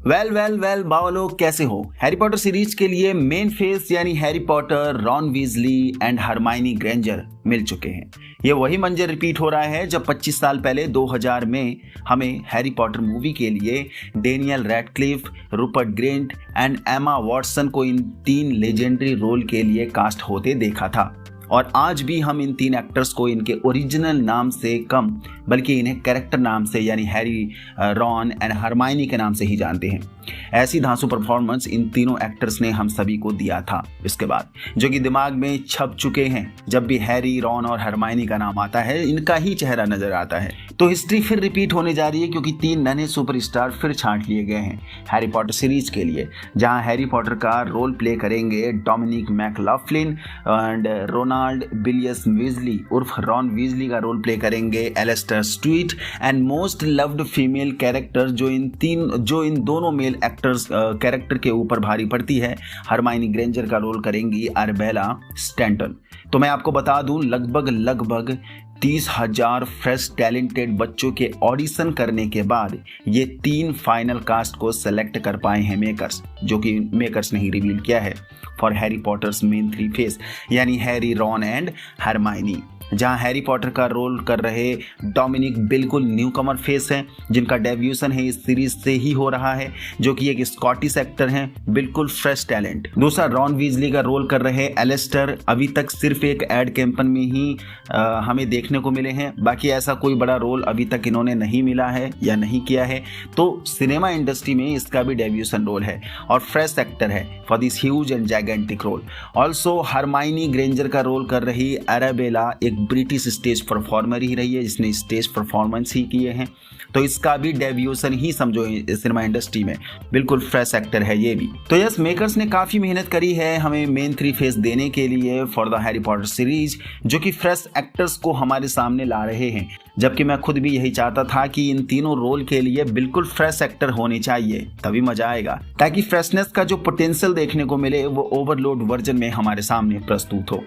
Well बावलो, कैसे हो? Harry Potter series के लिए मेन फेस यानी Harry Potter, Ron Weasley and Hermione Granger मिल चुके हैं। ये वही मंजर रिपीट हो रहा है जब 25 साल पहले 2000 में हमें हैरी पॉटर मूवी के लिए Daniel Radcliffe, Rupert Grint and Emma Watson को इन 3 लेजेंडरी रोल के लिए कास्ट होते देखा था। और आज भी हम इन 3 एक्टर्स को इनके ओरिजिनल नाम से कम बल्कि इन्हें कैरेक्टर नाम से यानी हैरी, रॉन एंड हरमाइनी के नाम से ही जानते हैं। ऐसी धांसू परफॉर्मेंस इन तीनों एक्टर्स ने हम सभी को दिया था इसके बाद, जो कि दिमाग में छप चुके हैं। जब भी हैरी, रॉन और हरमाइनी का नाम आता है इनका ही चेहरा नजर आता है। तो हिस्ट्री फिर रिपीट होने जा रही है क्योंकि 3 नए सुपरस्टार फिर छांट लिए गए हैं हैरी पॉटर सीरीज के लिए, जहां हैरी पॉटर का रोल प्ले करेंगे Dominic McLaughlin and Ronald Bilius Weasley उर्फ रॉन वीजली का रोल प्ले करेंगे Alastair Stout and most loved female character जो इन दोनों मेल एक्टर्स कैरेक्टर के ऊपर भारी पड़ती है, हरमाइनी ग्रेंजर का रोल करेंगी अरबेला स्टैंटन। तो मैं आपको बता दूं लगभग 30,000 फ्रेश टैलेंटेड बच्चों के ऑडिशन करने के बाद ये 3 फाइनल कास्ट को सेलेक्ट कर पाए हैं मेकर्स, जो कि मेकर्स ने ही रिवील किया है for Harry Potter's main 3 face यानी हैरी, रॉन एंड हरमाइनी। जहां हैरी पॉटर का रोल कर रहे डोमिनिक बिल्कुल न्यू कमर फेस हैं, जिनका डेब्यूशन है इस सीरीज से ही हो रहा है, जो कि एक स्कॉटिश एक्टर हैं, बिल्कुल फ्रेश टैलेंट। दूसरा, रॉन वीजली का रोल कर रहे एलिस्टर अभी तक सिर्फ एक एड कैंपेन में ही हमें देखने को मिले हैं, बाकी ऐसा कोई बड़ा रोल अभी तक इन्होंने नहीं मिला है या नहीं किया है। तो सिनेमा इंडस्ट्री में इसका भी डेब्यूशन रोल है और फ्रेश एक्टर है for this huge and gigantic role. Also Hermione Granger का रोल कर रही अरेबेला एक ब्रिटिश स्टेज परफॉर्मर ही रही है, जिसने स्टेज परफॉर्मेंस ही किए हैं, तो इसका भी डेब्यूशन ही समझो सिनेमा इंडस्ट्री में। बिल्कुल फ्रेश एक्टर है ये भी। तो यस, मेकर्स ने काफी मेहनत करी है हमें मेन 3 फेस देने के लिए for the Harry Potter series, जो कि फ्रेश एक्टर्स को हमारे सामने ला रहे हैं। जबकि मैं खुद भी यही चाहता था कि इन तीनों रोल के लिए बिल्कुल फ्रेश एक्टर होने चाहिए, तभी मजा आएगा, ताकि फ्रेशनेस का जो पोटेंशियल देखने को मिले वो ओवरलोड वर्जन में हमारे सामने प्रस्तुत हो।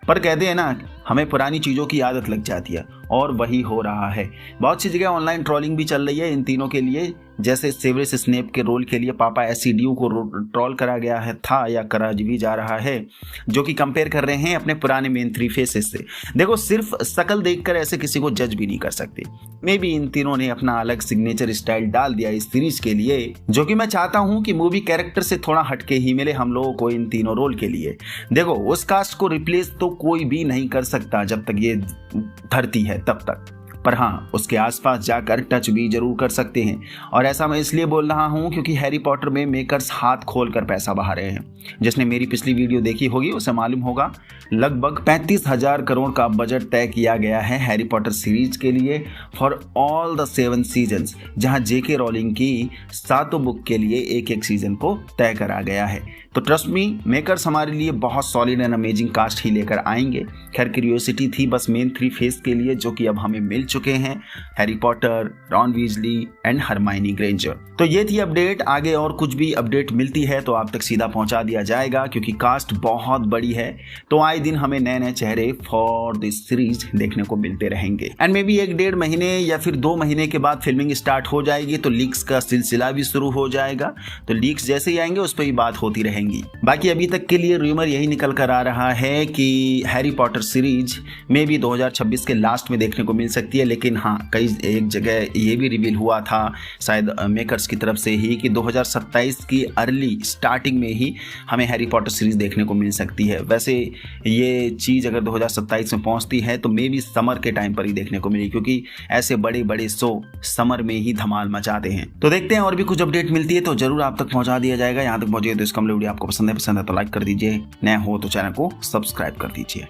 पर कहते हैं ना, हमें पुरानी चीज़ों की आदत लग जाती है और वही हो रहा है। बहुत सी जगह ऑनलाइन ट्रोलिंग भी चल रही है इन तीनों के लिए, जैसे सेवरस स्नेप के रोल के लिए पापा एससीडीयू को ट्रोल करा गया है था या करा भी जा रहा है, जो कि कंपेयर कर रहे हैं अपने पुराने मेन 3 फेसेस से। देखो, सिर्फ शकल देखकर ऐसे किसी को जज भी नहीं कर सकते। मे बी इन तीनों ने अपना अलग सिग्नेचर स्टाइल डाल दिया इस सीरीज के लिए, जो कि मैं चाहता हूं कि मूवी कैरेक्टर से थोड़ा हटके ही मिले हम लोगों को इन तीनों रोल के लिए। देखो, उस कास्ट को रिप्लेस तो कोई भी नहीं कर सकता जब तक ये धरती है तब तक, पर हाँ, उसके आसपास जाकर टच भी जरूर कर सकते हैं। और ऐसा मैं इसलिए बोल रहा हूँ क्योंकि हैरी पॉटर में मेकर्स हाथ खोलकर पैसा बहा रहे हैं। जिसने मेरी पिछली वीडियो देखी होगी उसे मालूम होगा, लगभग 35,000 करोड़ का बजट तय किया गया है हैरी पॉटर सीरीज के लिए फॉर ऑल द 7 सीजन्स, जहाँ जेके रोलिंग की 7 बुक के लिए एक सीजन को तय करा गया है। तो ट्रस्ट मी, मेकर्स हमारे लिए बहुत सॉलिड एंड अमेजिंग कास्ट ही लेकर आएंगे। खैर, क्यूरियोसिटी थी बस मेन 3 फेस के लिए, जो कि अब हमें मिल चुके हैं, Harry Potter, Ron Weasley and Hermione Granger. तो ये थी अपडेट। आगे और कुछ भी अपडेट मिलती है तो आप तक सीधा पहुंचा दिया जाएगा, क्योंकि कास्ट बहुत बड़ी है, तो आए दिन हमें नए चेहरे फॉर दिस सीरीज देखने को मिलते रहेंगे। एंड मे बी 1-1.5 महीने या फिर 2 महीने के बाद फिल्मिंग स्टार्ट हो जाएगी, तो लीक्स का सिलसिला भी शुरू हो जाएगा। तो लीक्स जैसे ही आएंगे उस पर ही बात होती रहेंगी। बाकी अभी तक के लिए रूमर यही निकल कर आ रहा है कि हैरी पॉटर सीरीज में भी 2026 के लास्ट में देखने को मिल सकती है, लेकिन हाँ, एक जगह ये भी रिवील हुआ था शायद मेकर्स की तरफ से ही कि 2027 की अर्ली स्टार्टिंग में ही हमें हैरी पॉटर सीरीज देखने को मिल सकती है। वैसे ये चीज़ अगर 2027 में पहुंचती है तो मे भी समर के टाइम पर ही देखने को मिली, क्योंकि ऐसे बड़े बड़े शो समर में ही धमाल मचाते हैं। तो देखते हैं और भी कुछ अपडेट मिलती है तो जरूर आप तक पहुंचा दिया जाएगा। यहाँ तक पहुंचे तो इसका वीडियो आपको पसंद है तो लाइक कर दीजिए, नया हो तो चैनल को सब्सक्राइब कर दीजिए।